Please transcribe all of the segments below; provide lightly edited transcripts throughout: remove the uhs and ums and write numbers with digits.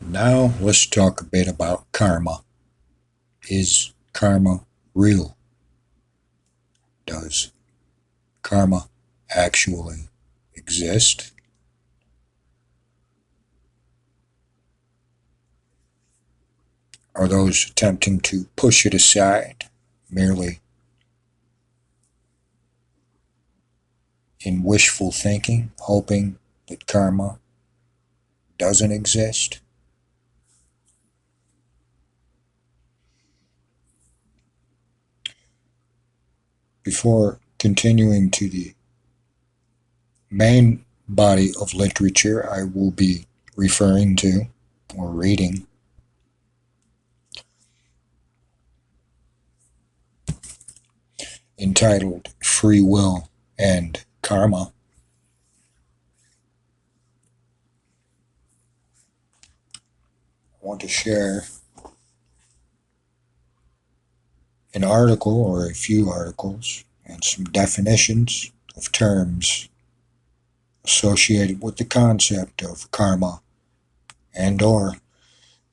Now let's talk a bit about karma. Is karma real? Does karma actually exist? Are those attempting to push it aside merely in wishful thinking, hoping that karma doesn't exist? Before continuing to the main body of literature I will be referring to or reading, entitled Free Will and Karma, I want to share an article or a few articles and some definitions of terms associated with the concept of karma and or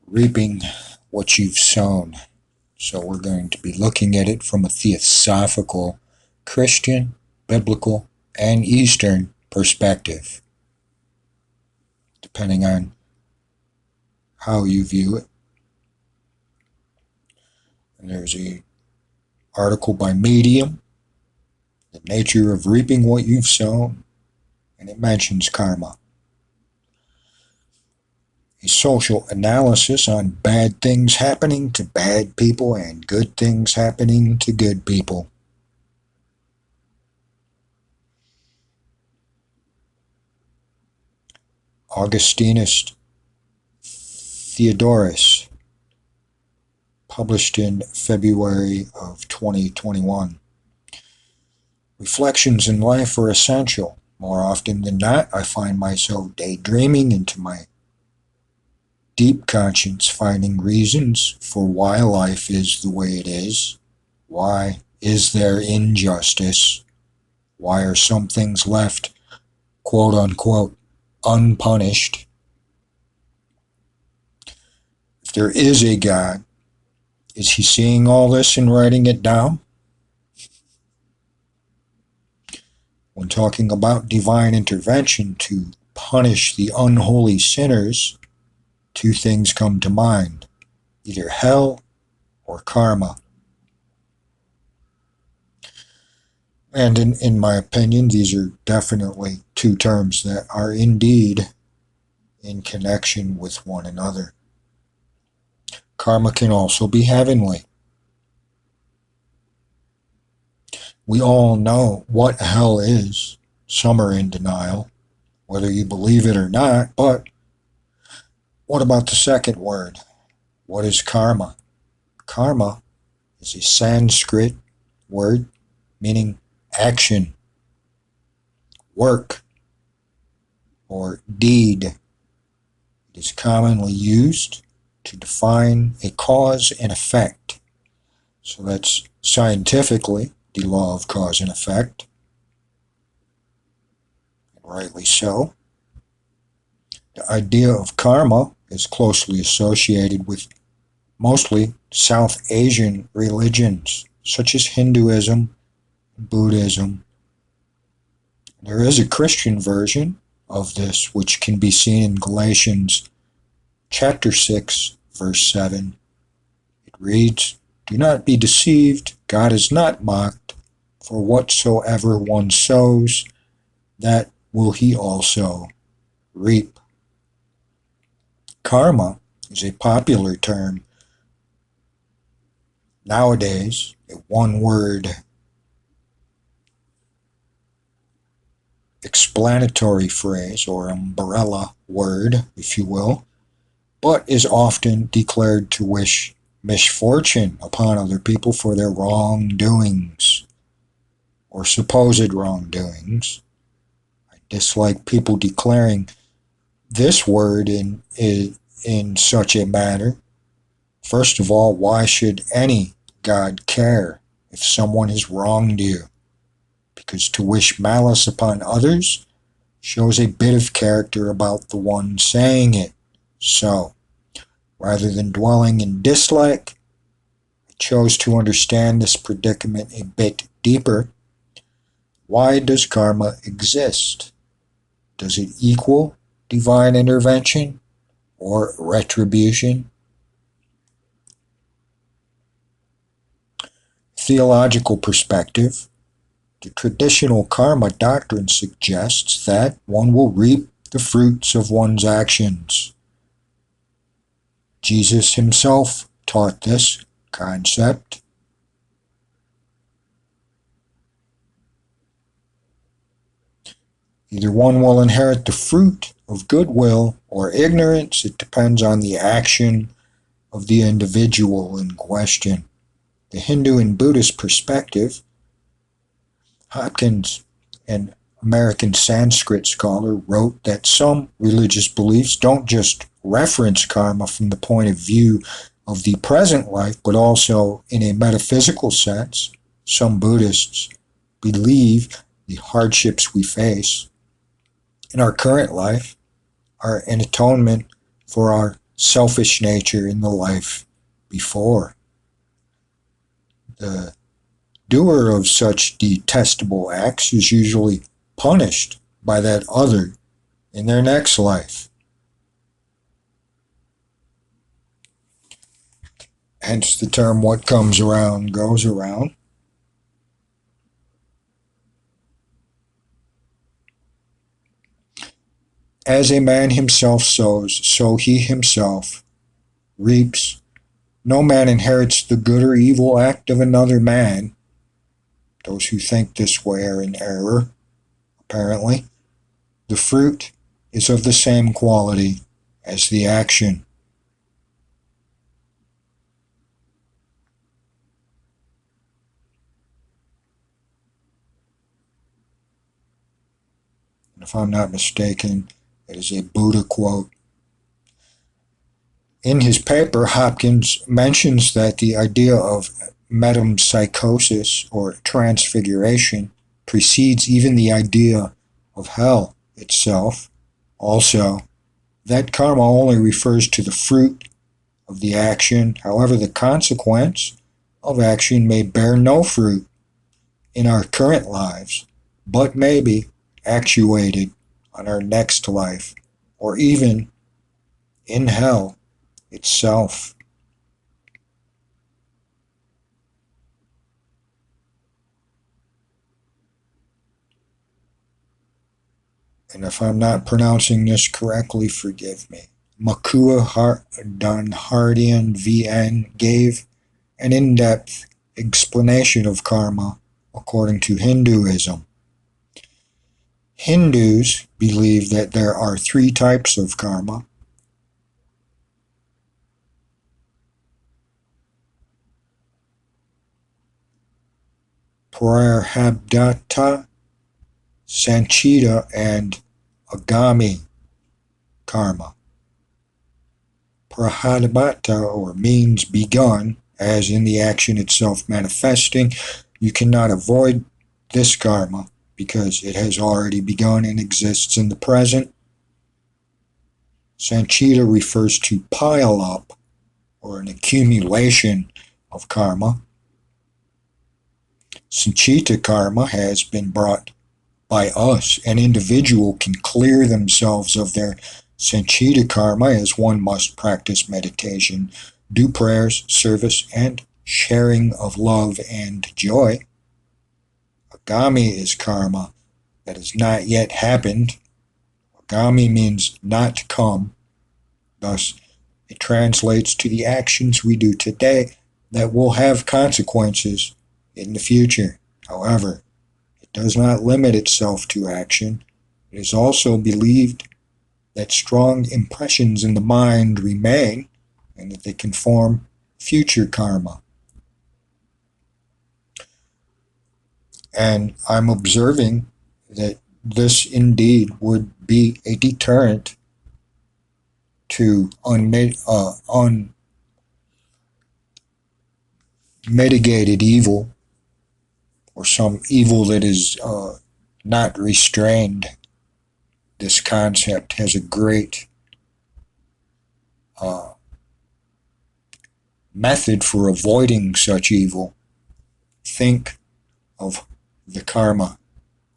reaping what you've sown. So we're going to be looking at it from a theosophical, Christian, biblical, and Eastern perspective, depending on how you view it. And there's an article by Medium, The Nature of Reaping What You've Sown, and it mentions karma. A social analysis on bad things happening to bad people and good things happening to good people. Augustinus Theodorus, published in February of 2021. Reflections in life are essential. More often than not, I find myself daydreaming into my deep conscience, finding reasons for why life is the way it is. Why is there injustice? Why are some things left, quote unquote, unpunished? If there is a God, is he seeing all this and writing it down? When talking about divine intervention to punish the unholy sinners, two things come to mind: either hell or karma. And in my opinion, these are definitely two terms that are indeed in connection with one another. Karma can also be heavenly. We all know what hell is. Some are in denial, whether you believe it or not, but what about the second word? What is karma? Karma is a Sanskrit word meaning action, work, or deed. It is commonly used to define a cause and effect. So that's scientifically the law of cause and effect, and rightly so. The idea of karma is closely associated with mostly South Asian religions, such as Hinduism, Buddhism. There is a Christian version of this, which can be seen in Galatians chapter 6, verse 7. It reads, "Do not be deceived, God is not mocked, for whatsoever one sows, that will he also reap." Karma is a popular term nowadays, a one-word explanatory phrase or umbrella word, if you will, but is often declared to wish misfortune upon other people for their wrongdoings or supposed wrongdoings. I dislike people declaring this word in such a manner. First of all, why should any God care if someone has wronged you? Because to wish malice upon others shows a bit of character about the one saying it. So, Rather than dwelling in dislike, I chose to understand this predicament a bit deeper. Why does karma exist? Does it equal divine intervention or retribution? Theological perspective. The traditional karma doctrine suggests that one will reap the fruits of one's actions. Jesus himself taught this concept. Either one will inherit the fruit of goodwill or ignorance. It depends on the action of the individual in question. The Hindu and Buddhist perspective, Hopkins, an American Sanskrit scholar, wrote that some religious beliefs don't just reference karma from the point of view of the present life, but also in a metaphysical sense. Some Buddhists believe the hardships we face in our current life are an atonement for our selfish nature in the life before. The doer of such detestable acts is usually punished by that other in their next life. Hence the term, what comes around goes around. As a man himself sows, so he himself reaps. No man inherits the good or evil act of another man. Those who think this way are in error, apparently. The fruit is of the same quality as the action. And if I'm not mistaken, it is a Buddha quote. In his paper, Hopkins mentions that the idea of metempsychosis or transfiguration precedes even the idea of hell itself. Also, that karma only refers to the fruit of the action. However, the consequence of action may bear no fruit in our current lives, but may be actuated on our next life, or even in hell itself. And if I'm not pronouncing this correctly, forgive me. Makua Donhardian VN gave an in-depth explanation of karma according to Hinduism. Hindus believe that there are three types of karma. Prarabdha, Sanchita, and Agami karma. Prarabdha, or means begun, as in the action itself manifesting. You cannot avoid this karma because it has already begun and exists in the present. Sanchita refers to pile up or an accumulation of karma. Sanchita karma has been brought by us. An individual can clear themselves of their Sanchita karma as one must practice meditation, do prayers, service, and sharing of love and joy. Agami is karma that has not yet happened. Agami means not to come. Thus, it translates to the actions we do today that will have consequences in the future. However, it does not limit itself to action. It is also believed that strong impressions in the mind remain and that they can form future karma. And I'm observing that this indeed would be a deterrent to unmitigated evil, or some evil that is not restrained. This concept has a great method for avoiding such evil, think of the karma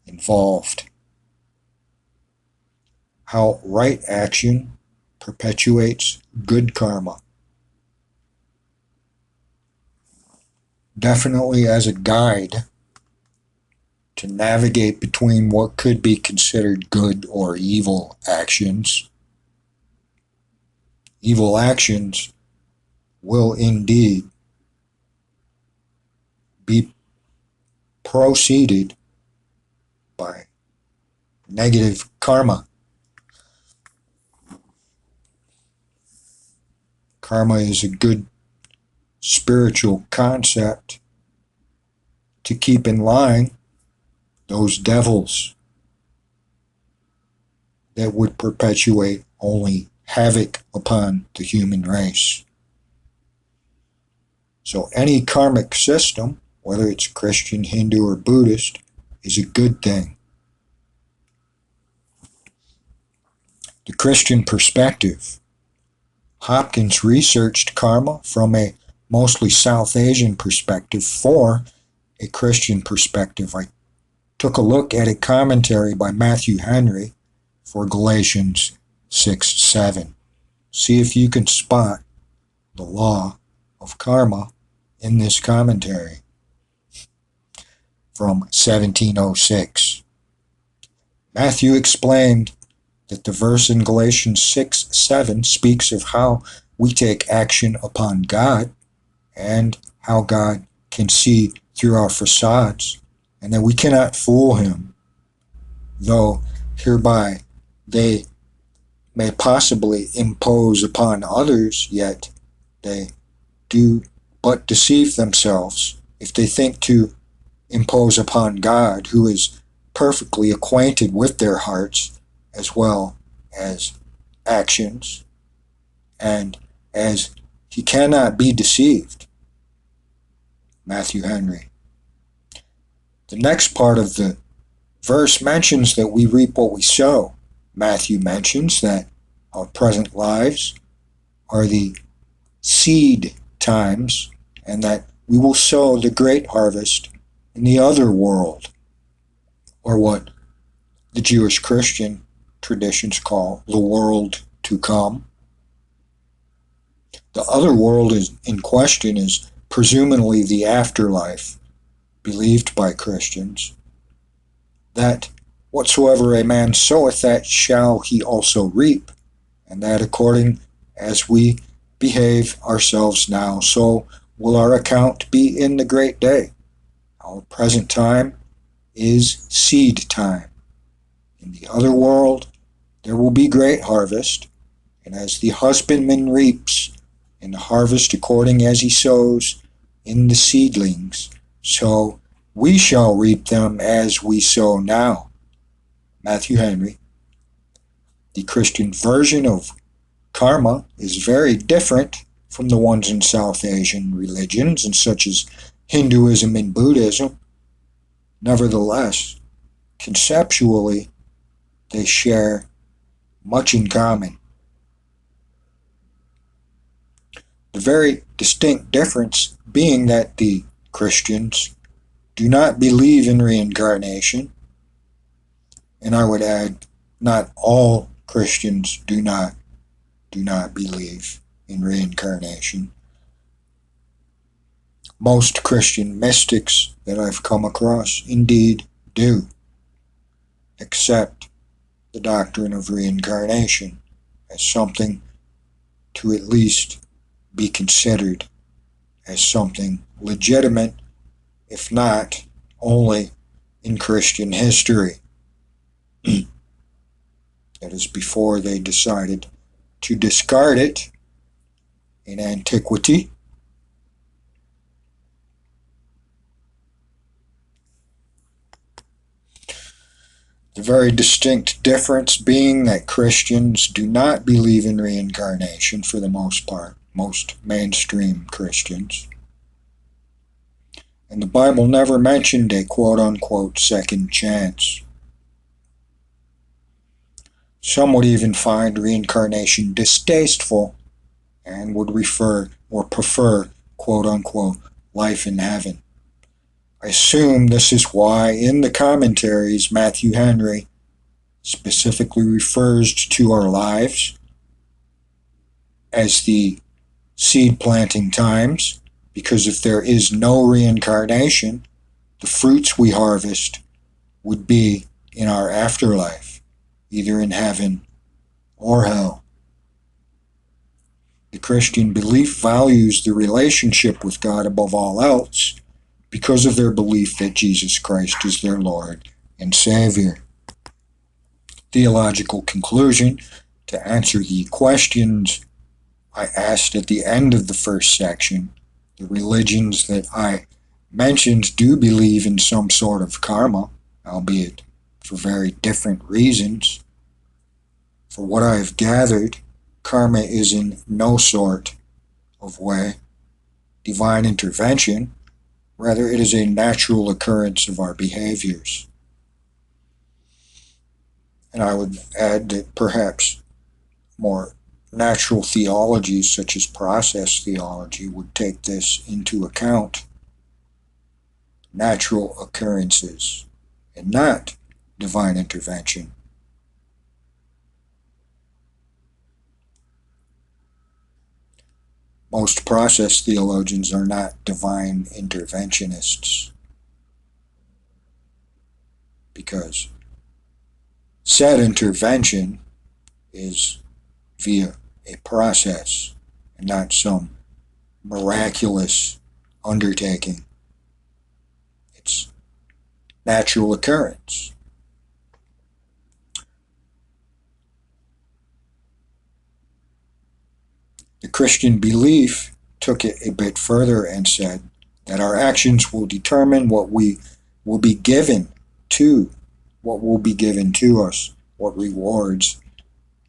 involved. How right action perpetuates good karma. Definitely as a guide to navigate between what could be considered good or evil actions. Evil actions will indeed be preceded by negative karma. Karma is a good spiritual concept to keep in line those devils that would perpetuate only havoc upon the human race. So any karmic system, whether it's Christian, Hindu, or Buddhist, is a good thing. The Christian perspective. Hopkins researched karma from a mostly South Asian perspective for a Christian perspective. I took a look at a commentary by Matthew Henry for Galatians 6:7. See if you can spot the law of karma in this commentary from 1706. Matthew explained that the verse in Galatians 6:7 speaks of how we take action upon God and how God can see through our facades, and that we cannot fool him, though hereby they may possibly impose upon others, yet they do but deceive themselves if they think to impose upon God, who is perfectly acquainted with their hearts as well as actions, and as he cannot be deceived. Matthew Henry. The next part of the verse mentions that we reap what we sow. Matthew mentions that our present lives are the seed times, and that we will sow the great harvest in the other world, or what the Jewish Christian traditions call the world to come. The other world in question is presumably the afterlife, believed by Christians, that whatsoever a man soweth, that shall he also reap, and that according as we behave ourselves now, so will our account be in the great day. Our present time is seed time. In the other world there will be great harvest, and as the husbandman reaps in the harvest according as he sows in the seedlings, so we shall reap them as we sow now. Matthew Henry. The Christian version of karma is very different from the ones in South Asian religions, and such as Hinduism and Buddhism. Nevertheless, conceptually, they share much in common. The very distinct difference being that the Christians do not believe in reincarnation, and I would add, not all Christians do not believe in reincarnation. Most Christian mystics that I've come across indeed do accept the doctrine of reincarnation as something to at least be considered as something legitimate, if not only in Christian history. That is before they decided to discard it in antiquity. The very distinct difference being that Christians do not believe in reincarnation for the most part, most mainstream Christians. And the Bible never mentioned a quote-unquote second chance. Some would even find reincarnation distasteful and would refer or prefer, quote unquote, life in heaven. I assume this is why in the commentaries Matthew Henry specifically refers to our lives as the seed planting times, because if there is no reincarnation, the fruits we harvest would be in our afterlife, either in heaven or hell. The Christian belief values the relationship with God above all else because of their belief that Jesus Christ is their Lord and Savior. Theological conclusion: to answer the questions I asked at the end of the first section, the religions that I mentioned do believe in some sort of karma, albeit for very different reasons. For what I have gathered, karma is in no sort of way divine intervention. Rather, it is a natural occurrence of our behaviors. And I would add that perhaps more natural theologies, such as process theology, would take this into account. Natural occurrences, and not divine intervention. Most process theologians are not divine interventionists, because said intervention is via a process and not some miraculous undertaking. It's natural occurrence. The Christian belief took it a bit further and said that our actions will determine what we will be given to, what will be given to us, what rewards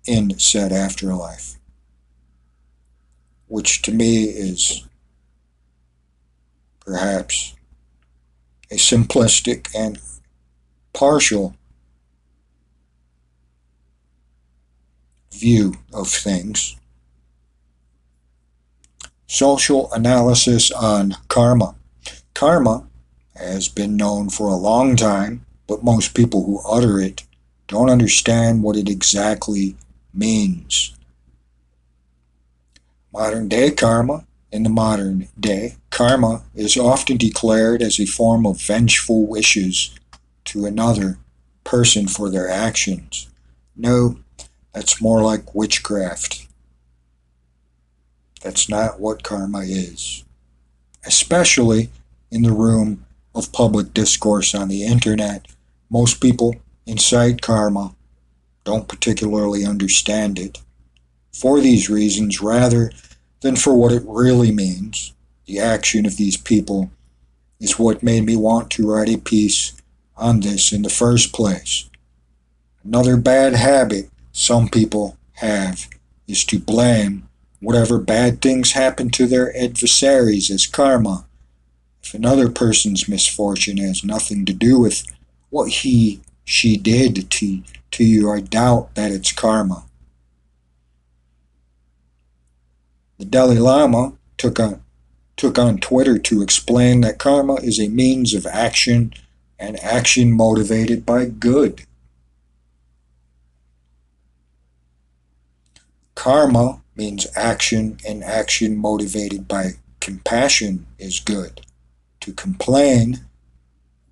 in said afterlife, which to me is perhaps a simplistic and partial view of things. Social analysis on karma. Karma has been known for a long time, but most people who utter it don't understand what it exactly means. Modern day karma. In the modern day, karma is often declared as a form of vengeful wishes to another person for their actions. No, that's more like witchcraft. That's not what karma is. Especially in the room of public discourse on the internet, most people incite karma don't particularly understand it. For these reasons, rather than for what it really means, the action of these people is what made me want to write a piece on this in the first place. Another bad habit some people have is to blame whatever bad things happen to their adversaries as karma, if another person's misfortune has nothing to do with what she did to you. I doubt that it's karma. The Dalai Lama took on Twitter to explain that karma is a means of action, and action motivated by good. Karma means action, and action motivated by compassion is good. To complain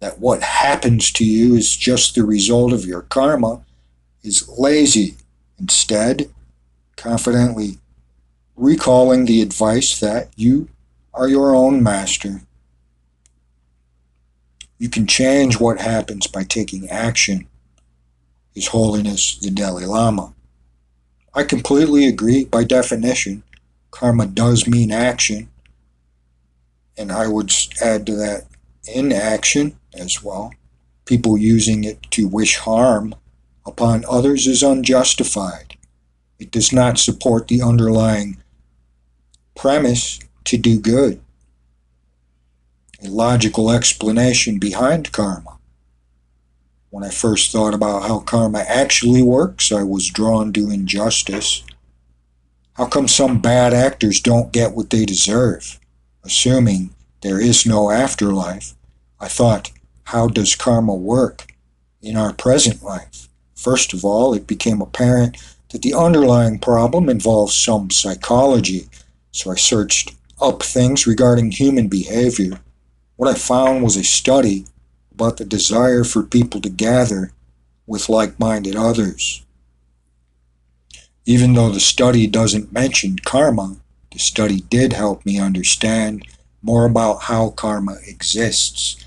that what happens to you is just the result of your karma is lazy. Instead, confidently recalling the advice that you are your own master. You can change what happens by taking action. His Holiness the Dalai Lama. I completely agree. By definition, karma does mean action, and I would add to that inaction as well. People using it to wish harm upon others is unjustified. It does not support the underlying premise to do good. A logical explanation behind karma. When I first thought about how karma actually works, I was drawn to injustice. How come some bad actors don't get what they deserve? Assuming there is no afterlife, I thought, how does karma work in our present life? First of all, it became apparent that the underlying problem involves some psychology, so I searched up things regarding human behavior. What I found was a study about the desire for people to gather with like-minded others. Even though the study doesn't mention karma, the study did help me understand more about how karma exists.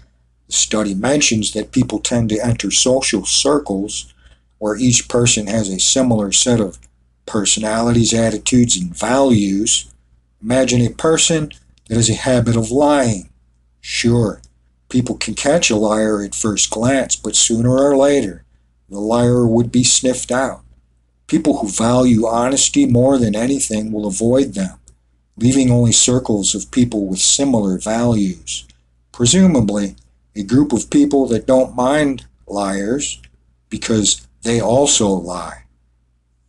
The study mentions that people tend to enter social circles where each person has a similar set of personalities, attitudes, and values. Imagine a person that has a habit of lying. Sure, people can catch a liar at first glance, but sooner or later, the liar would be sniffed out. People who value honesty more than anything will avoid them, leaving only circles of people with similar values. Presumably, a group of people that don't mind liars because they also lie.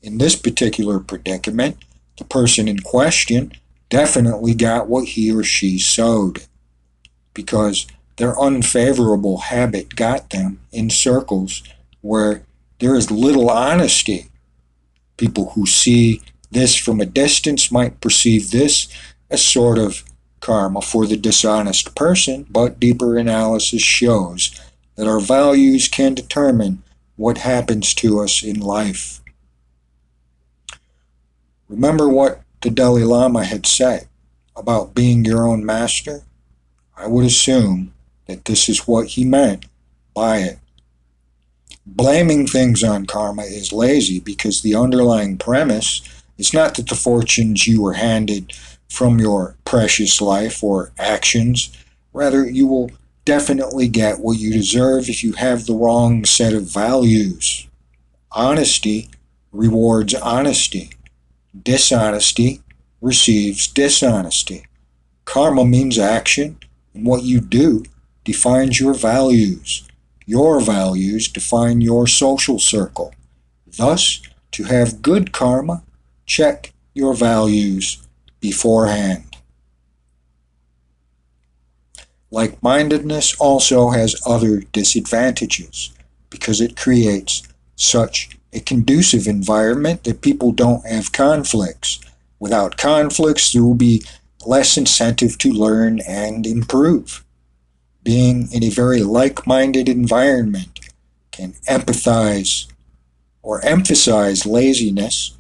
In this particular predicament, the person in question definitely got what he or she sowed, because their unfavorable habit got them in circles where there is little honesty. People who see this from a distance might perceive this as sort of karma for the dishonest person, but deeper analysis shows that our values can determine what happens to us in life. Remember what the Dalai Lama had said about being your own master? I would assume that this is what he meant by it. Blaming things on karma is lazy because the underlying premise is not that the fortunes you were handed from your precious life or actions. Rather, you will definitely get what you deserve if you have the wrong set of values. Honesty rewards honesty. Dishonesty receives dishonesty. Karma means action, and what you do defines your values. Your values define your social circle. Thus, to have good karma, check your values beforehand. Like-mindedness also has other disadvantages because it creates such a conducive environment that people don't have conflicts. Without conflicts, there will be less incentive to learn and improve. Being in a very like-minded environment can empathize or emphasize laziness.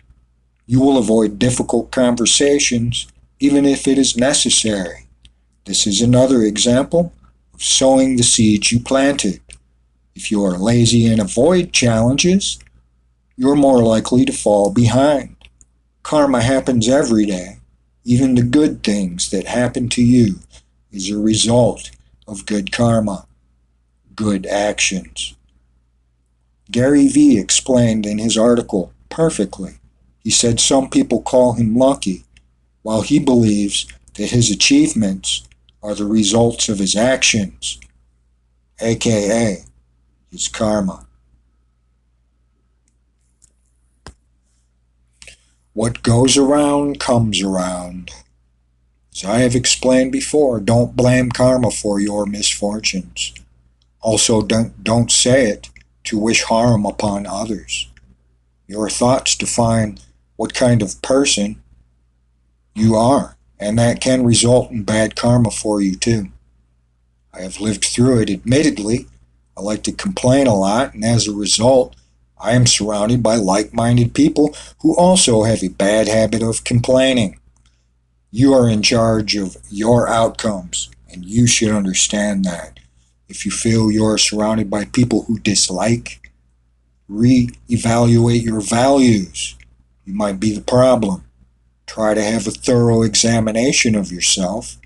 You will avoid difficult conversations even if it is necessary. This is another example of sowing the seeds you planted. If you are lazy and avoid challenges, you're more likely to fall behind. Karma happens every day. Even the good things that happen to you is a result of good karma, good actions. Gary Vee explained in his article perfectly. He said some people call him lucky, while he believes that his achievements are the results of his actions, aka his karma. What goes around comes around. As I have explained before, don't blame karma for your misfortunes. Also, don't say it to wish harm upon others. Your thoughts define what kind of person you are, and that can result in bad karma for you too. I have lived through it. Admittedly, I like to complain a lot, and as a result, I am surrounded by like-minded people who also have a bad habit of complaining. You are in charge of your outcomes, and you should understand that. If you feel you're surrounded by people who dislike, re-evaluate your values. You might be the problem. Try to have a thorough examination of yourself.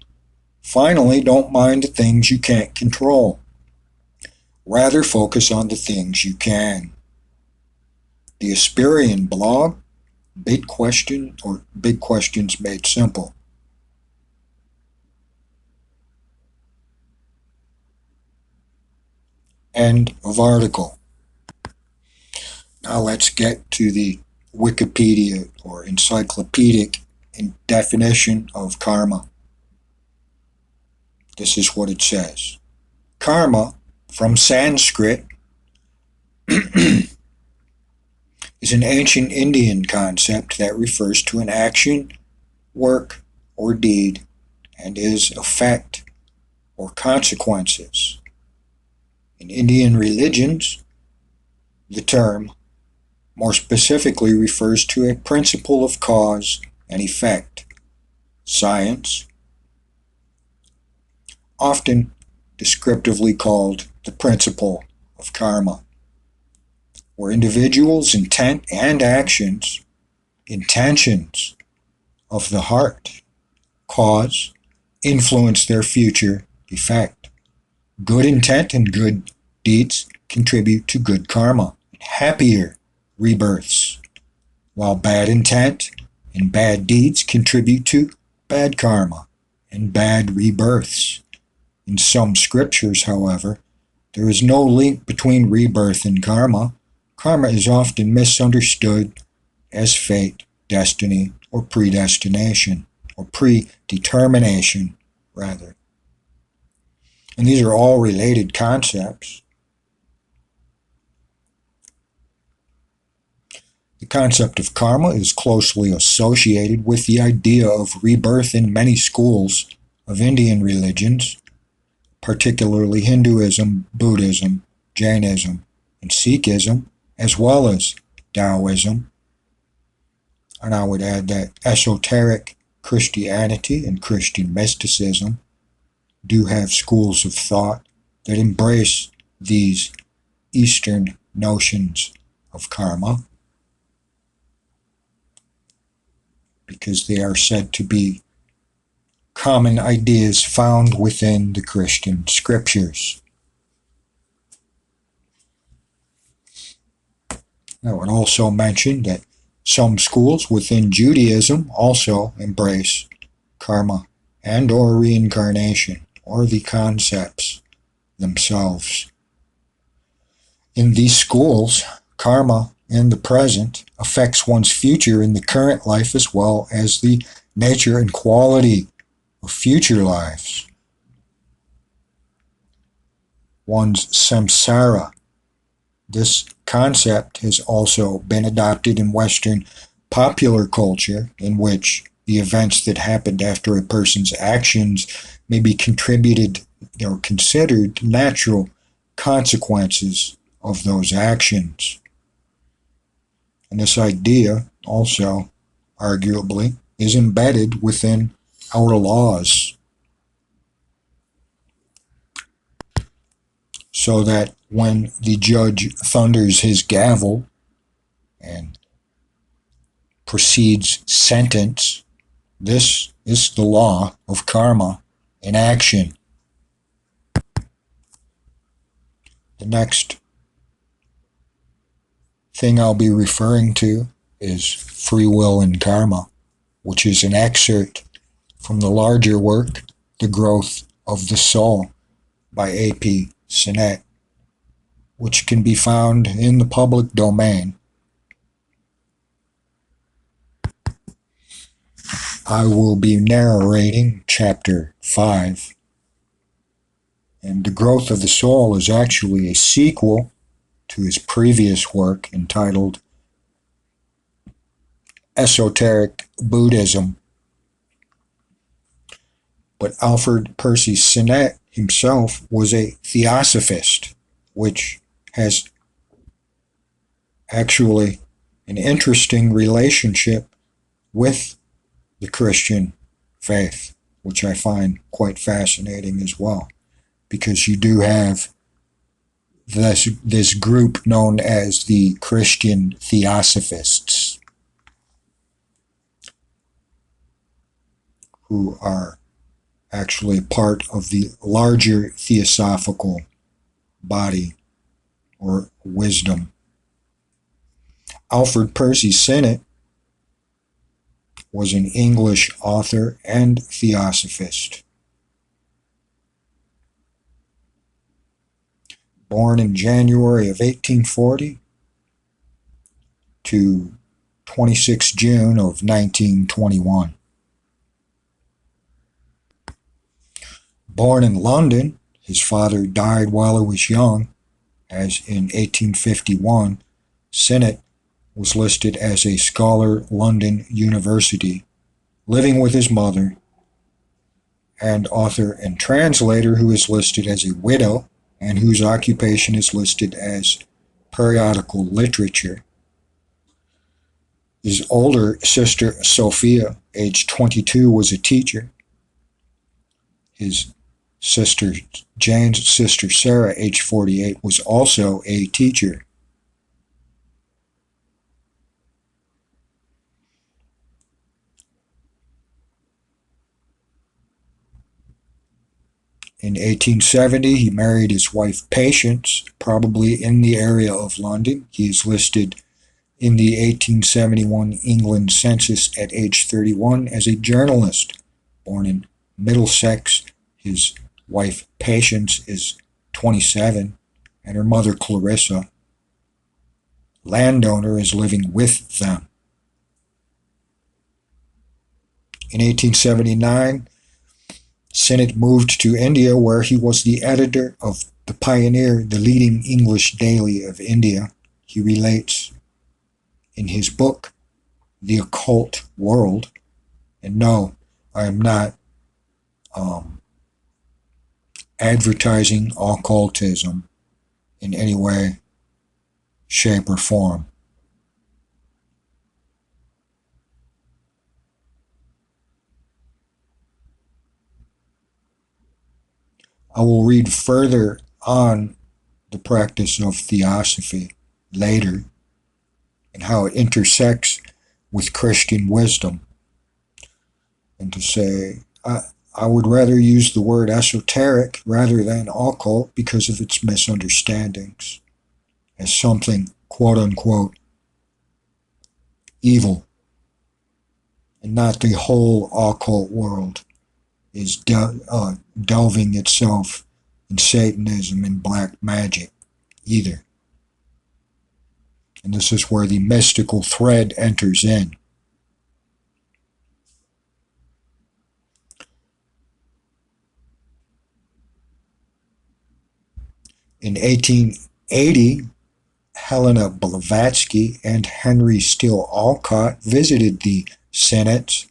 Finally, don't mind the things you can't control. Rather focus on the things you can. The Asperian blog, Big Questions Made Simple. End of article. Now let's get to the Wikipedia or encyclopedic definition of karma. This is what it says. Karma, from Sanskrit, is an ancient Indian concept that refers to an action, work, or deed, and is effect or consequences. In Indian religions, the term more specifically refers to a principle of cause and effect. Science, often descriptively called the principle of karma, where individuals' intent and actions, intentions of the heart, cause, influence their future effect. Good intent and good deeds contribute to good karma, happier rebirths, while bad intent and bad deeds contribute to bad karma and bad rebirths. In some scriptures, however, there is no link between rebirth and karma. Karma is often misunderstood as fate, destiny, or predestination, or predetermination, rather. And these are all related concepts. The concept of karma is closely associated with the idea of rebirth in many schools of Indian religions, particularly Hinduism, Buddhism, Jainism, and Sikhism, as well as Taoism. And I would add that esoteric Christianity and Christian mysticism do have schools of thought that embrace these Eastern notions of karma, because they are said to be common ideas found within the Christian scriptures. I would also mention that some schools within Judaism also embrace karma and or reincarnation, or the concepts themselves. In these schools, karma in the present affects one's future in the current life as well as the nature and quality of future lives. One's samsara. This concept has also been adopted in Western popular culture, in which the events that happened after a person's actions may be contributed or considered natural consequences of those actions. And this idea also, arguably, is embedded within our laws, so that when the judge thunders his gavel and proceeds sentence, this is the law of karma in action. The next thing I'll be referring to is Free Will and Karma, which is an excerpt from the larger work, The Growth of the Soul, by A.P. Sinnett, which can be found in the public domain. I will be narrating Chapter 5, and The Growth of the Soul is actually a sequel to his previous work entitled Esoteric Buddhism. But Alfred Percy Sinnett himself was a theosophist, which has actually an interesting relationship with the Christian faith, which I find quite fascinating as well, because you do have this group known as the Christian Theosophists, who are actually part of the larger theosophical body or wisdom. Alfred Percy Sinnett was an English author and theosophist. Born in January of 1840 to 26 June of 1921. Born in London, his father died while he was young, as in 1851, Sinnett was listed as a scholar London University, living with his mother, and author and translator who is listed as a widow and whose occupation is listed as periodical literature. His older sister Sophia, aged 22, was a teacher. His sister Jane's sister Sarah, aged 48, was also a teacher. In 1870, he married his wife Patience, probably in the area of London. He is listed in the 1871 England census at age 31 as a journalist. Born in Middlesex, his wife Patience is 27, and her mother Clarissa, landowner, is living with them. In 1879, Sinnett moved to India, where he was the editor of The Pioneer, the leading English daily of India. He relates in his book, The Occult World, and no, I am not advertising occultism in any way, shape, or form. I will read further on the practice of theosophy later and how it intersects with Christian wisdom. And to say, I would rather use the word esoteric rather than occult because of its misunderstandings as something, quote unquote, evil, and not the whole occult world is delving itself in Satanism and black magic either. And this is where the mystical thread enters in. In 1880, Helena Blavatsky and Henry Steele Olcott visited the Sinnetts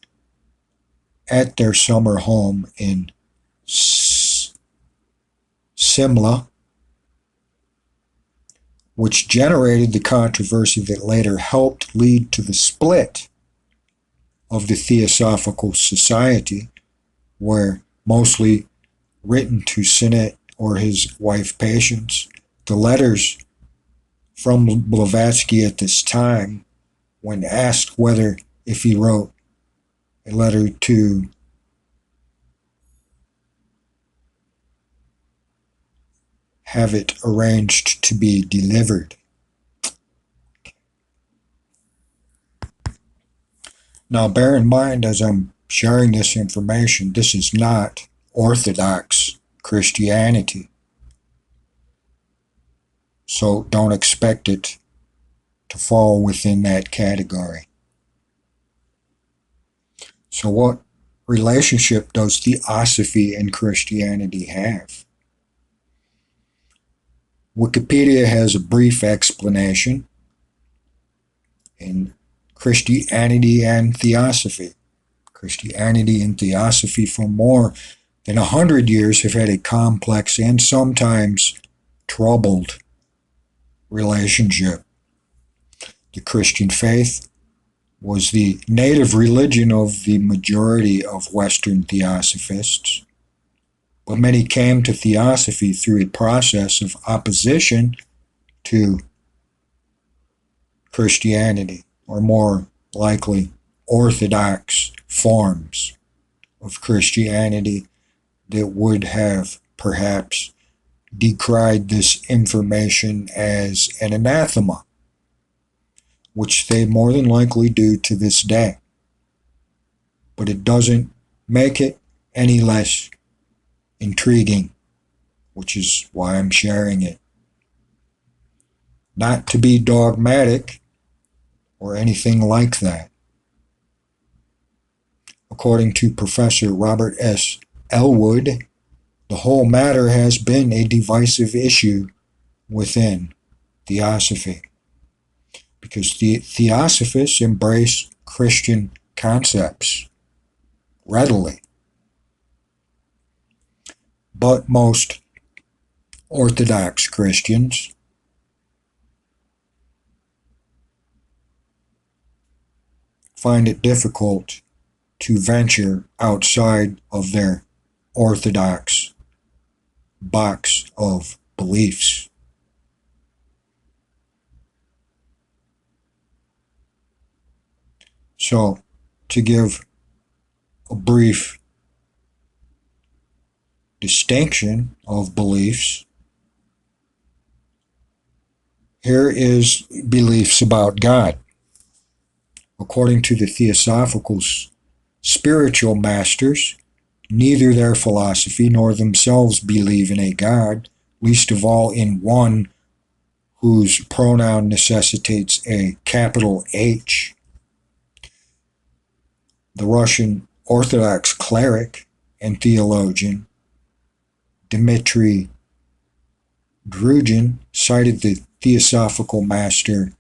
at their summer home in Simla, which generated the controversy that later helped lead to the split of the Theosophical Society, where, mostly written to Sinnett or his wife Patience, the letters from Blavatsky at this time, when asked whether if he wrote a letter to have it arranged to be delivered. Now, bear in mind as I'm sharing this information, this is not Orthodox Christianity. So don't expect it to fall within that category. So what relationship does theosophy and Christianity have? Wikipedia has a brief explanation in Christianity and Theosophy. Christianity and Theosophy for more than 100 years have had a complex and sometimes troubled relationship. The Christian faith was the native religion of the majority of Western theosophists, but many came to theosophy through a process of opposition to Christianity, or more likely, orthodox forms of Christianity that would have perhaps decried this information as an anathema, which they more than likely do to this day. But it doesn't make it any less intriguing, which is why I'm sharing it. Not to be dogmatic or anything like that. According to Professor Robert S. Elwood, the whole matter has been a divisive issue within Theosophy, because the Theosophists embrace Christian concepts readily, but most Orthodox Christians find it difficult to venture outside of their orthodox box of beliefs. So, to give a brief distinction of beliefs, here is beliefs about God. According to the Theosophical spiritual masters, neither their philosophy nor themselves believe in a God, least of all in one whose pronoun necessitates a capital H. The Russian Orthodox cleric and theologian Dmitry Drugin cited the Theosophical master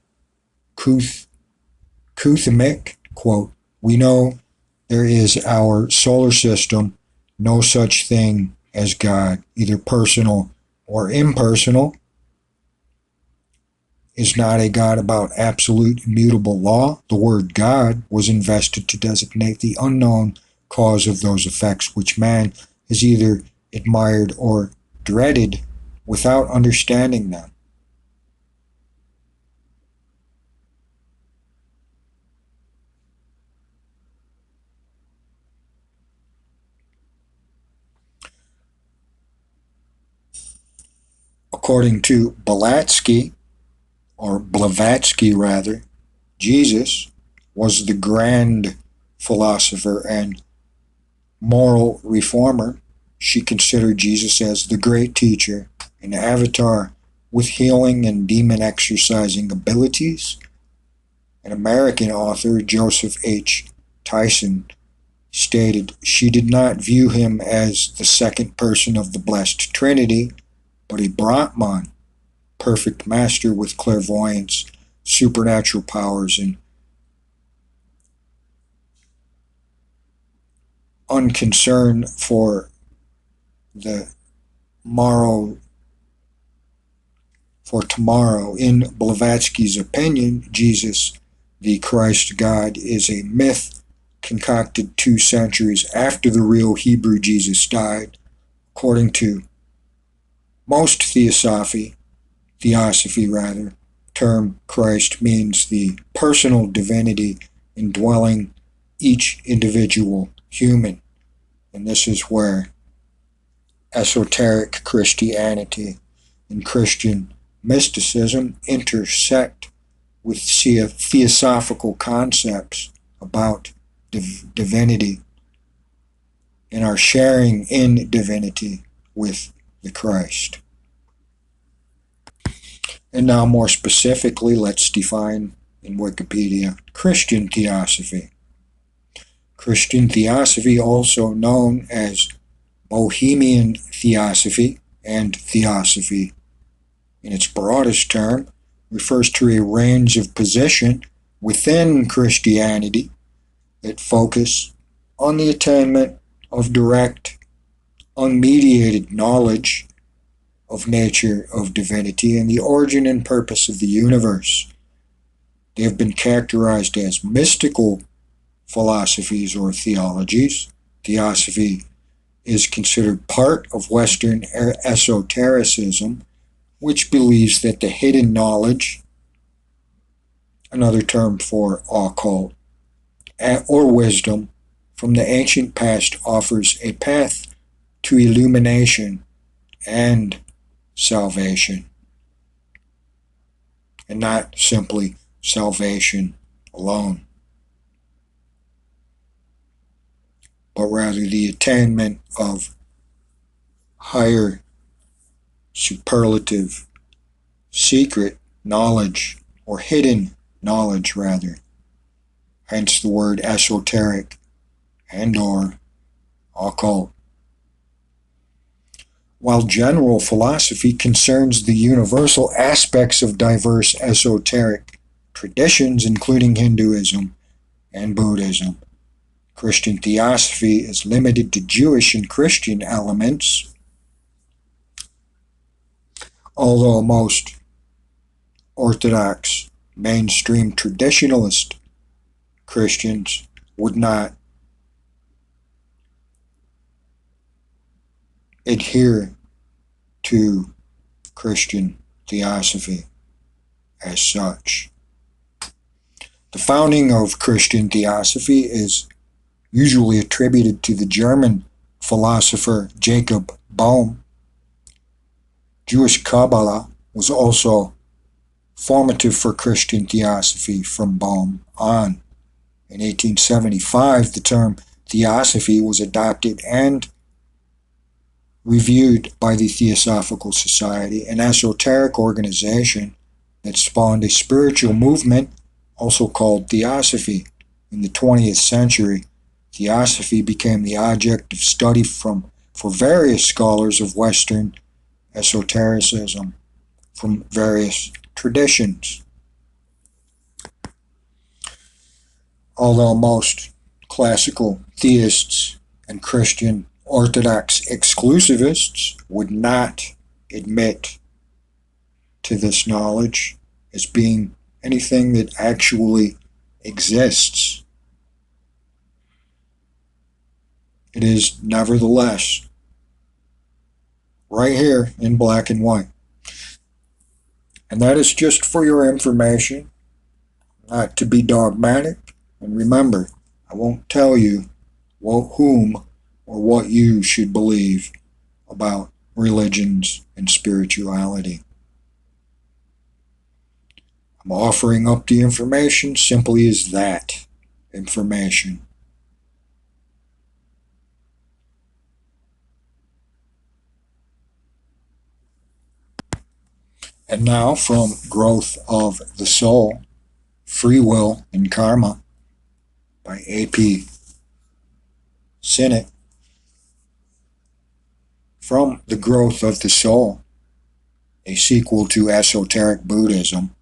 Kuthemik, quote, "We know there is our solar system, no such thing as God, either personal or impersonal, is not a God about absolute immutable law. The word God was invested to designate the unknown cause of those effects which man has either admired or dreaded without understanding them." According to Blavatsky rather, Jesus was the grand philosopher and moral reformer. She considered Jesus as the great teacher, an avatar with healing and demon exorcising abilities. An American author, Joseph H. Tyson, stated she did not view him as the second person of the Blessed Trinity, but a Brahman, perfect master with clairvoyance, supernatural powers, and unconcern for the morrow, for tomorrow. In Blavatsky's opinion, Jesus, the Christ God, is a myth concocted 2 centuries after the real Hebrew Jesus died. According to most theosophy, term Christ means the personal divinity indwelling each individual human. And this is where esoteric Christianity and Christian mysticism intersect with theosophical concepts about divinity and our sharing in divinity with the Christ. And now more specifically, let's define in Wikipedia Christian Theosophy. Christian Theosophy, also known as Bohemian Theosophy and Theosophy in its broadest term, refers to a range of position within Christianity that focus on the attainment of direct, unmediated knowledge of nature, of divinity, and the origin and purpose of the universe. They have been characterized as mystical philosophies or theologies. Theosophy is considered part of Western esotericism, which believes that the hidden knowledge, another term for occult, or wisdom from the ancient past offers a path to illumination and salvation, and not simply salvation alone, but rather the attainment of higher, superlative, secret knowledge or hidden knowledge rather, hence the word esoteric and or occult. While general philosophy concerns the universal aspects of diverse esoteric traditions, including Hinduism and Buddhism, Christian theosophy is limited to Jewish and Christian elements, although most Orthodox, mainstream traditionalist Christians would not adhere to Christian theosophy as such. The founding of Christian theosophy is usually attributed to the German philosopher Jacob Bohm. Jewish Kabbalah was also formative for Christian theosophy from Bohm on. In 1875, the term theosophy was adopted and reviewed by the Theosophical Society, an esoteric organization that spawned a spiritual movement also called theosophy. In the 20th century, theosophy became the object of study for various scholars of Western esotericism from various traditions. Although most classical theists and Christian Orthodox exclusivists would not admit to this knowledge as being anything that actually exists, it is nevertheless right here in black and white. And that is just for your information, not to be dogmatic. And remember, I won't tell you whom or what you should believe about religions and spirituality. I'm offering up the information simply as that information. And now from Growth of the Soul, Free Will and Karma by A.P. Sinnett. From The Growth of the Soul, a sequel to Esoteric Buddhism,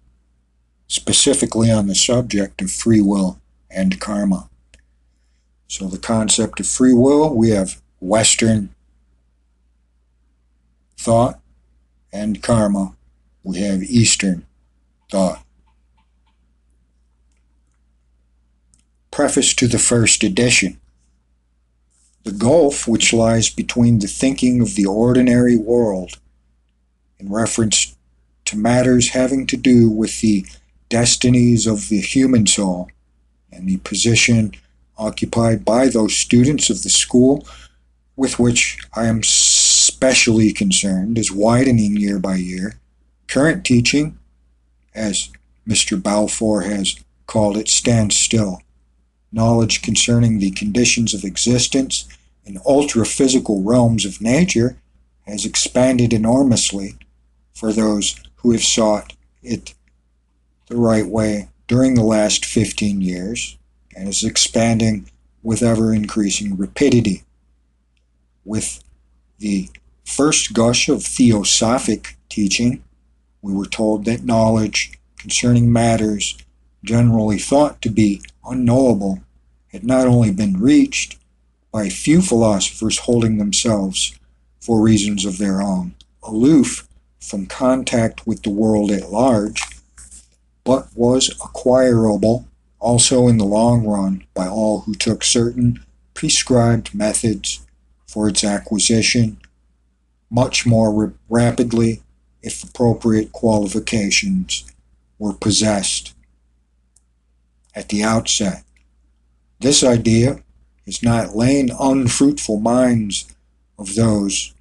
specifically on the subject of free will and karma. So the concept of free will, we have Western thought, and karma, we have Eastern thought. Preface to the first edition. The gulf which lies between the thinking of the ordinary world in reference to matters having to do with the destinies of the human soul and the position occupied by those students of the school with which I am specially concerned is widening year by year. Current teaching, as Mr. Balfour has called it, stands still. Knowledge concerning the conditions of existence in ultra-physical realms of nature has expanded enormously for those who have sought it the right way during the last 15 years and is expanding with ever-increasing rapidity. With the first gush of theosophic teaching, we were told that knowledge concerning matters generally thought to be unknowable had not only been reached by few philosophers holding themselves, for reasons of their own, aloof from contact with the world at large, but was acquirable also in the long run by all who took certain prescribed methods for its acquisition much more rapidly if appropriate qualifications were possessed at the outset. This idea has not lain unfruitful minds of those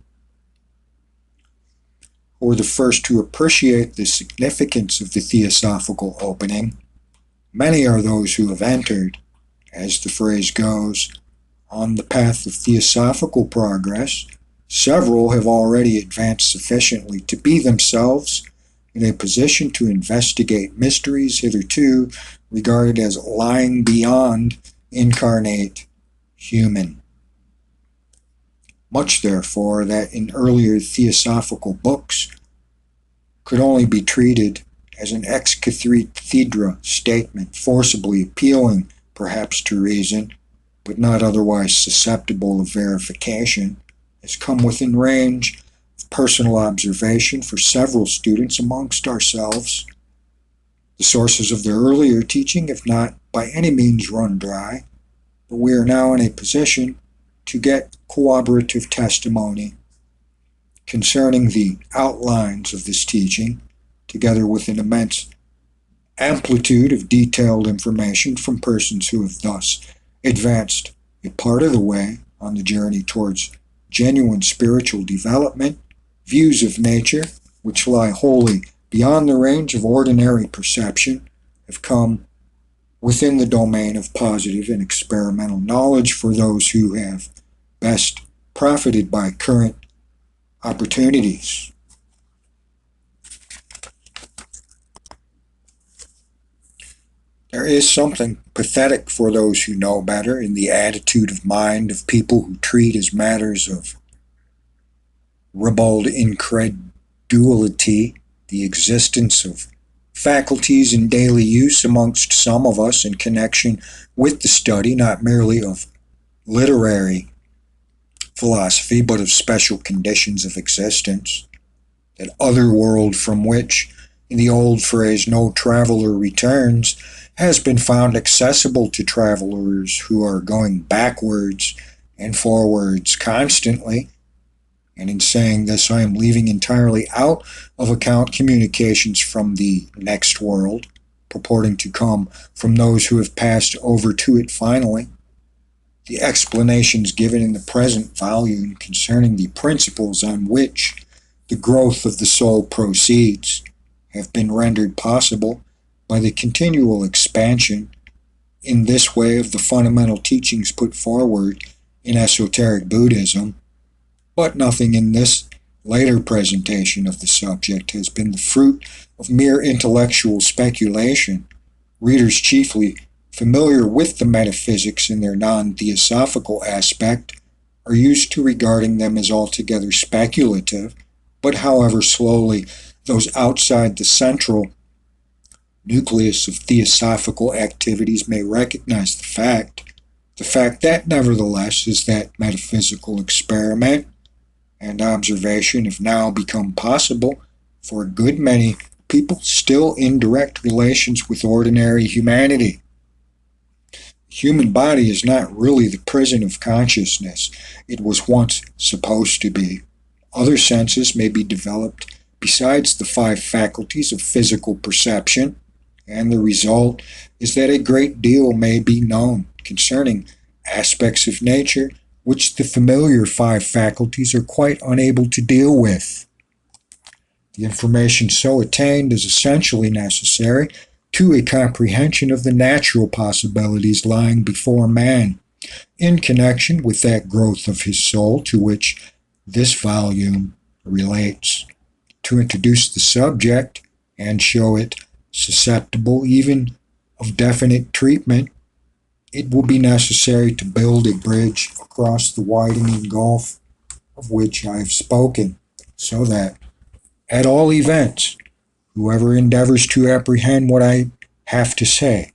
who were the first to appreciate the significance of the theosophical opening. Many are those who have entered, as the phrase goes, on the path of theosophical progress. Several have already advanced sufficiently to be themselves in a position to investigate mysteries hitherto regarded as lying beyond incarnate human. Much, therefore, that in earlier theosophical books could only be treated as an ex cathedra statement, forcibly appealing perhaps to reason, but not otherwise susceptible of verification, has come within range of personal observation for several students amongst ourselves. The sources of their earlier teaching have not by any means run dry, but we are now in a position to get corroborative testimony concerning the outlines of this teaching, together with an immense amplitude of detailed information from persons who have thus advanced a part of the way on the journey towards genuine spiritual development, views of nature which lie wholly beyond the range of ordinary perception have come within the domain of positive and experimental knowledge for those who have best profited by current opportunities. There is something pathetic for those who know better in the attitude of mind of people who treat as matters of ribald incredulity the existence of faculties in daily use amongst some of us in connection with the study not merely of literary philosophy, but of special conditions of existence, that other world from which, in the old phrase, no traveler returns, has been found accessible to travelers who are going backwards and forwards constantly. And in saying this, I am leaving entirely out of account communications from the next world, purporting to come from those who have passed over to it finally. The explanations given in the present volume concerning the principles on which the growth of the soul proceeds have been rendered possible by the continual expansion in this way of the fundamental teachings put forward in esoteric Buddhism, but nothing in this later presentation of the subject has been the fruit of mere intellectual speculation. Readers chiefly familiar with the metaphysics in their non-theosophical aspect are used to regarding them as altogether speculative, but however slowly those outside the central nucleus of theosophical activities may recognize the fact that nevertheless is that metaphysical experiment and observation have now become possible for a good many people still in direct relations with ordinary humanity. The human body is not really the prison of consciousness it was once supposed to be. Other senses may be developed besides the 5 faculties of physical perception, and the result is that a great deal may be known concerning aspects of nature which the familiar 5 faculties are quite unable to deal with. The information so attained is essentially necessary to a comprehension of the natural possibilities lying before man, in connection with that growth of his soul to which this volume relates. To introduce the subject and show it susceptible even of definite treatment, it will be necessary to build a bridge across the widening gulf of which I have spoken, so that, at all events, whoever endeavors to apprehend what I have to say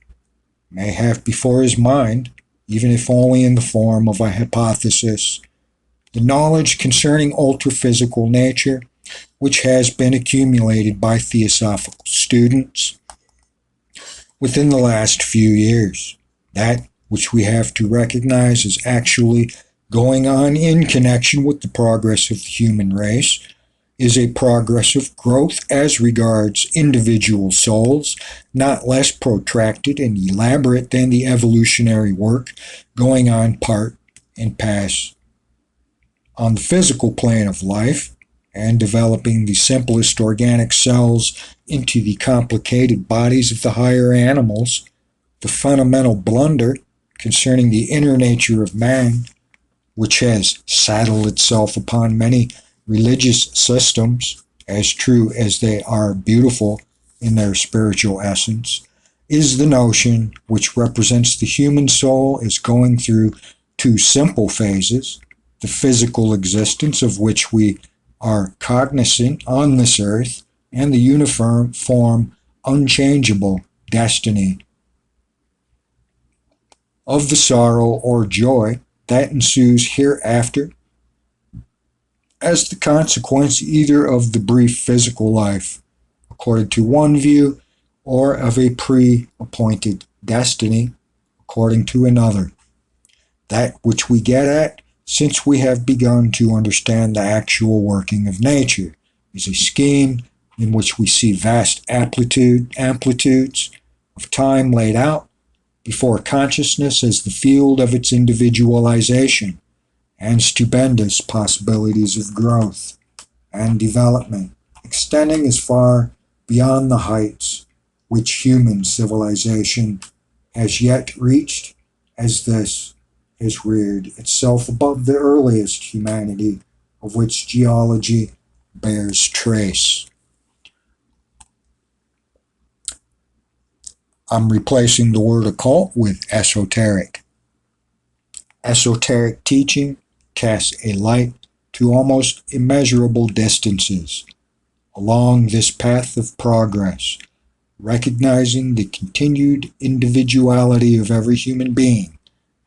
may have before his mind, even if only in the form of a hypothesis, the knowledge concerning ultraphysical nature which has been accumulated by theosophical students within the last few years. That which we have to recognize as actually going on in connection with the progress of the human race is a progressive growth as regards individual souls, not less protracted and elaborate than the evolutionary work going on part and pass on the physical plane of life, and developing the simplest organic cells into the complicated bodies of the higher animals. The fundamental blunder concerning the inner nature of man, which has saddled itself upon many religious systems, as true as they are beautiful in their spiritual essence, is the notion which represents the human soul as going through two simple phases, the physical existence of which we are cognizant on this earth, and the uniform, unchangeable destiny of the sorrow or joy that ensues hereafter as the consequence either of the brief physical life, according to one view, or of a pre-appointed destiny, according to another. That which we get at, since we have begun to understand the actual working of nature, is a scheme in which we see vast amplitudes of time laid out before consciousness as the field of its individualization, and stupendous possibilities of growth and development, extending as far beyond the heights which human civilization has yet reached as this has reared itself above the earliest humanity of which geology bears trace. I'm replacing the word occult with esoteric. Esoteric teaching casts a light to almost immeasurable distances along this path of progress, recognizing the continued individuality of every human being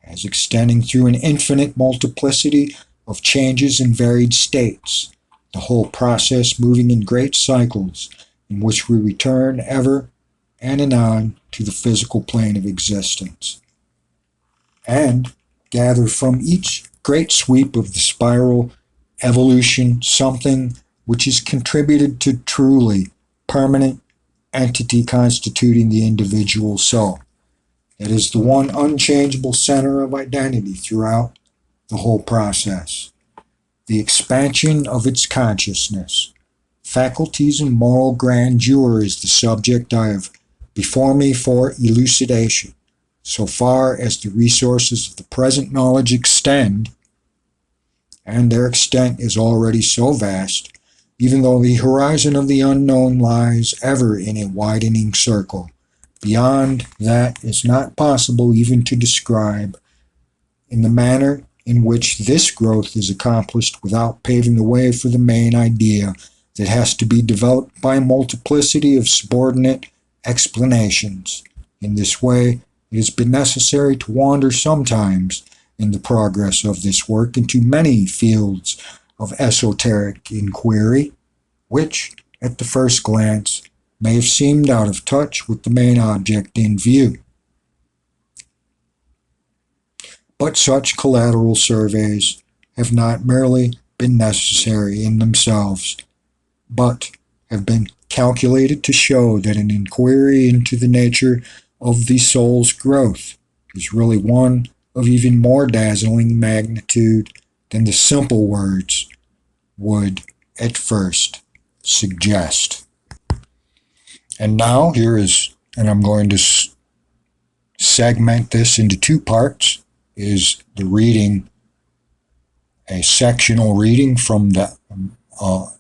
as extending through an infinite multiplicity of changes in varied states, the whole process moving in great cycles in which we return ever and anon to the physical plane of existence, and gather from each great sweep of the spiral evolution something which is contributed to truly permanent entity constituting the individual soul. It is the one unchangeable center of identity throughout the whole process. The expansion of its consciousness, faculties, and moral grandeur is the subject I have before me for elucidation. So far as the resources of the present knowledge extend, and their extent is already so vast, even though the horizon of the unknown lies ever in a widening circle, beyond that is not possible even to describe. In the manner in which this growth is accomplished without paving the way for the main idea that has to be developed by a multiplicity of subordinate explanations. In this way, it has been necessary to wander sometimes in the progress of this work into many fields of esoteric inquiry, which, at the first glance, may have seemed out of touch with the main object in view. But such collateral surveys have not merely been necessary in themselves, but have been calculated to show that an inquiry into the nature of the soul's growth is really one of even more dazzling magnitude than the simple words would at first suggest. And now and I'm going to segment this into two parts, is the reading, a sectional reading from the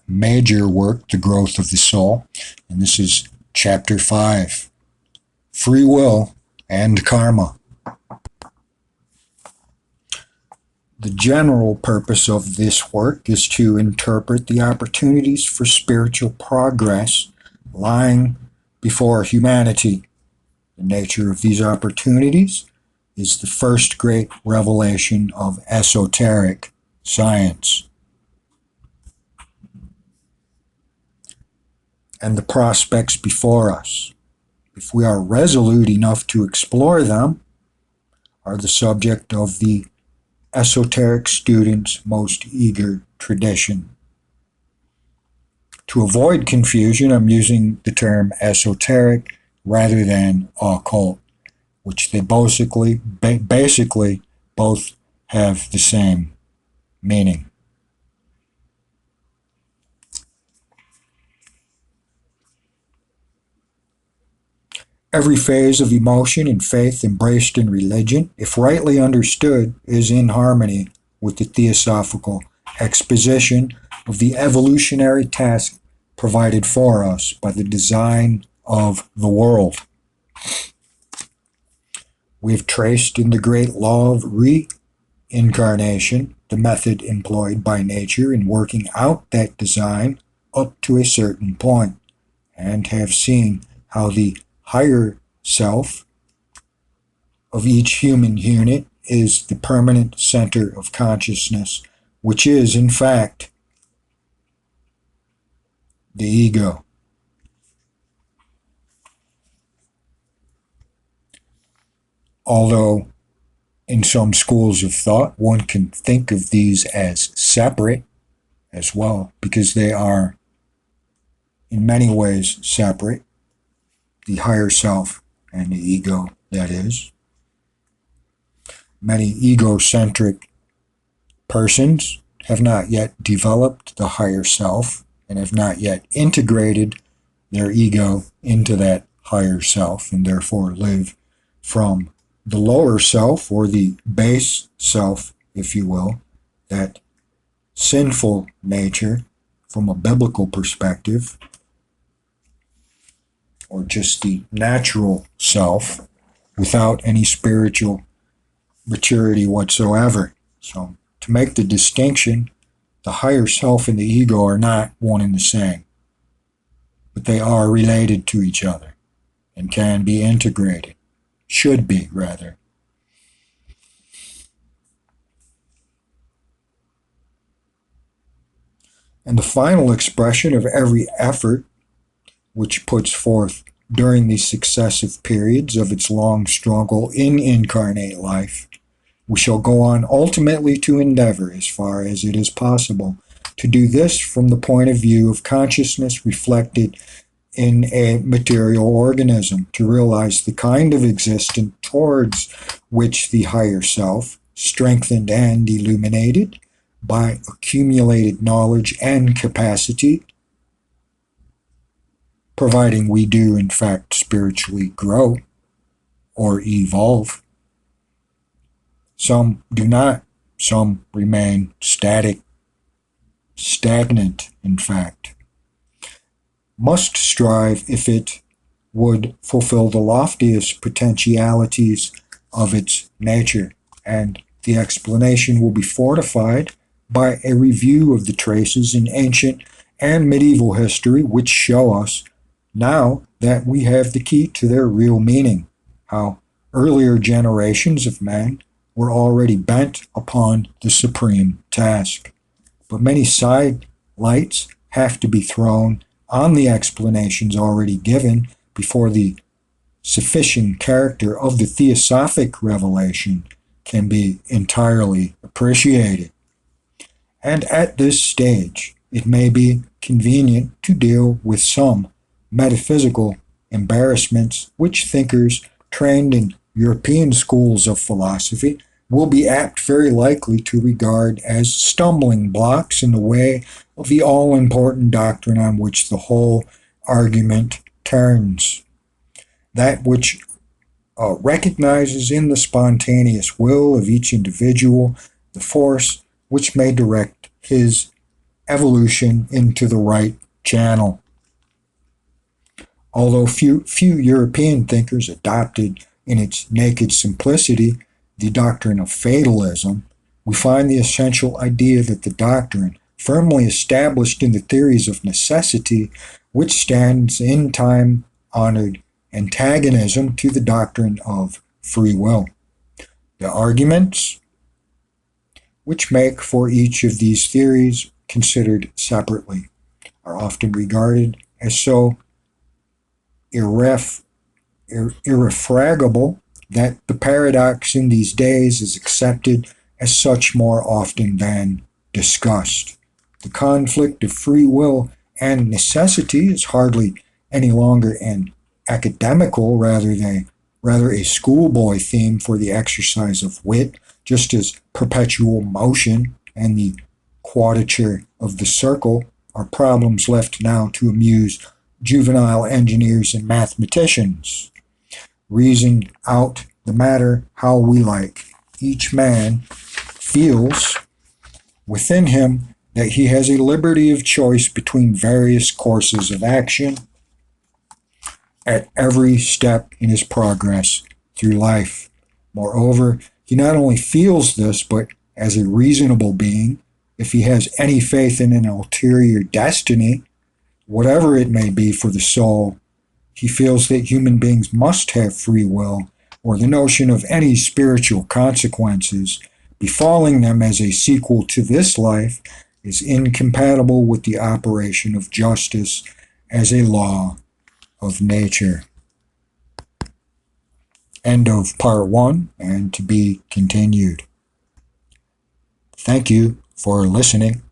major work, The Growth of the Soul. And this is Chapter 5, Free Will and Karma. The general purpose of this work is to interpret the opportunities for spiritual progress lying before humanity. The nature of these opportunities is the first great revelation of esoteric science. And the prospects before us, if we are resolute enough to explore them, are the subject of the esoteric student's most eager tradition. To avoid confusion, I'm using the term esoteric rather than occult, which they basically both have the same meaning. Every phase of emotion and faith embraced in religion, if rightly understood, is in harmony with the theosophical exposition of the evolutionary task provided for us by the design of the world. We have traced in the great law of reincarnation the method employed by nature in working out that design up to a certain point, and have seen how the higher self of each human unit is the permanent center of consciousness, which is, in fact, the ego. Although in some schools of thought, one can think of these as separate as well, because they are in many ways separate, the higher self and the ego, that is. Many egocentric persons have not yet developed the higher self and have not yet integrated their ego into that higher self, and therefore live from the lower self, or the base self, if you will, that sinful nature from a biblical perspective, or just the natural self without any spiritual maturity whatsoever. So to make the distinction, the higher self and the ego are not one and the same, but they are related to each other and can be integrated, should be rather. And the final expression of every effort which puts forth during the successive periods of its long struggle in incarnate life, we shall go on ultimately to endeavor, as far as it is possible, to do this from the point of view of consciousness reflected in a material organism, to realize the kind of existence towards which the higher self, strengthened and illuminated by accumulated knowledge and capacity, providing we do in fact spiritually grow or evolve. Some do not. Some remain stagnant, in fact. Must strive if it would fulfill the loftiest potentialities of its nature, and the explanation will be fortified by a review of the traces in ancient and medieval history which show us, now that we have the key to their real meaning, how earlier generations of men were already bent upon the supreme task. But many side lights have to be thrown on the explanations already given before the sufficient character of the theosophic revelation can be entirely appreciated. And at this stage, it may be convenient to deal with some metaphysical embarrassments which thinkers trained in European schools of philosophy will be apt very likely to regard as stumbling blocks in the way of the all-important doctrine on which the whole argument turns. That which recognizes in the spontaneous will of each individual the force which may direct his evolution into the right channel. Although few European thinkers adopted in its naked simplicity the doctrine of fatalism, we find the essential idea that the doctrine, firmly established in the theories of necessity, which stands in time-honored antagonism to the doctrine of free will. The arguments which make for each of these theories, considered separately, are often regarded as so irrefragable that the paradox in these days is accepted as such more often than discussed. The conflict of free will and necessity is hardly any longer an academical, rather a schoolboy theme for the exercise of wit, just as perpetual motion and the quadrature of the circle are problems left now to amuse juvenile engineers and mathematicians. Reason out the matter how we like. Each man feels within him that he has a liberty of choice between various courses of action at every step in his progress through life. Moreover, he not only feels this, but as a reasonable being, if he has any faith in an ulterior destiny, whatever it may be for the soul, he feels that human beings must have free will, or the notion of any spiritual consequences befalling them as a sequel to this life is incompatible with the operation of justice as a law of nature. End of part 1, and to be continued. Thank you for listening.